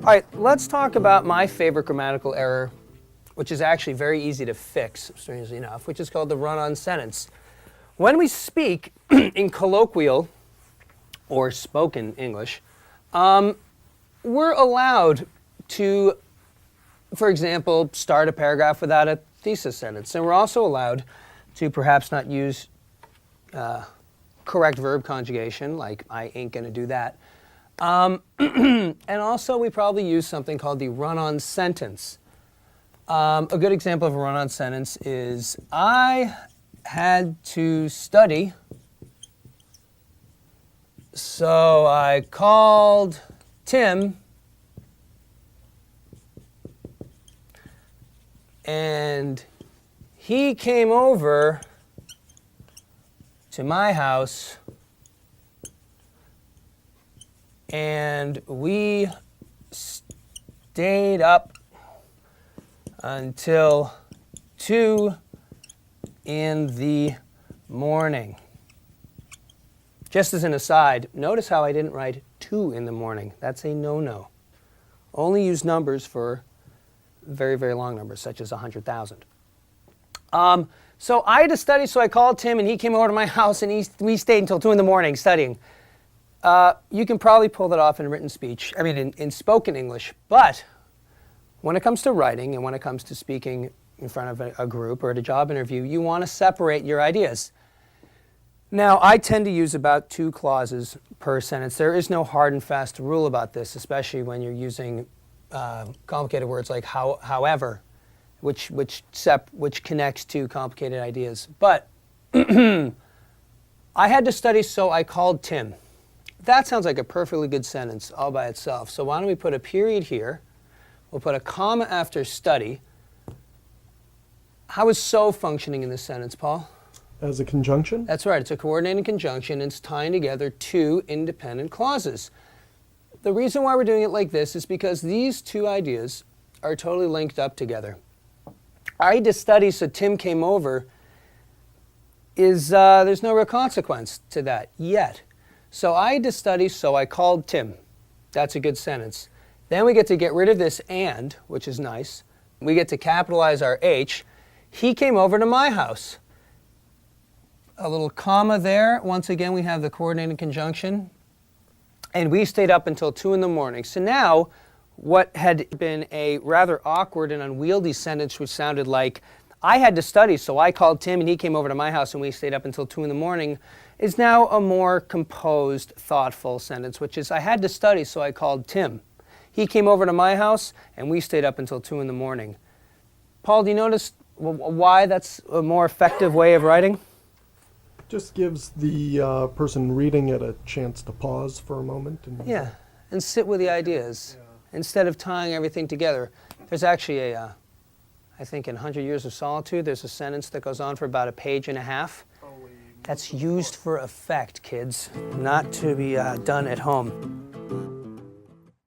All right, let's talk about my favorite grammatical error, which is actually very easy to fix, strangely enough, which is called the run-on sentence. When we speak in colloquial or spoken English, we're allowed to, for example, start a paragraph without a thesis sentence. And we're also allowed to perhaps not use correct verb conjugation, like I ain't going to do that. And also we probably use something called the run-on sentence. A good example of a run-on sentence is, I had to study, so I called Tim and he came over to my house and we stayed up until 2 in the morning. Just as an aside, notice how I didn't write 2 in the morning. That's a no-no. Only use numbers for very, very long numbers, such as 100,000. So I had to study, so I called Tim, and he came over to my house, and we stayed until 2 in the morning studying. You can probably pull that off in written speech, in spoken English, but when it comes to writing and when it comes to speaking in front of a group or at a job interview, you want to separate your ideas. Now, I tend to use about 2 clauses per sentence. There is no hard and fast rule about this, especially when you're using complicated words like however, which connects to complicated ideas. But I had to study, so I called Tim. That sounds like a perfectly good sentence all by itself. So why don't we put a period here? We'll put a comma after study. How is so functioning in this sentence, Paul? As a conjunction? That's right. It's a coordinating conjunction. And it's tying together 2 independent clauses. The reason why we're doing it like this is because these 2 ideas are totally linked up together. I had to study, so Tim came over, there's no real consequence to that yet. So I had to study, so I called Tim. That's a good sentence. Then we get to get rid of this and, which is nice. We get to capitalize our H. He came over to my house. A little comma there. Once again, we have the coordinating conjunction. And we stayed up until 2 in the morning. So now, what had been a rather awkward and unwieldy sentence, which sounded like, I had to study, so I called Tim and he came over to my house and we stayed up until 2 in the morning, is now a more composed, thoughtful sentence, which is, I had to study, so I called Tim. He came over to my house and we stayed up until 2 in the morning. Paul, do you notice why that's a more effective way of writing? Just gives the person reading it a chance to pause for a moment. And sit with the ideas instead of tying everything together. There's actually I think in 100 Years of Solitude, there's a sentence that goes on for about 1.5 pages. That's used for effect, kids, not to be done at home.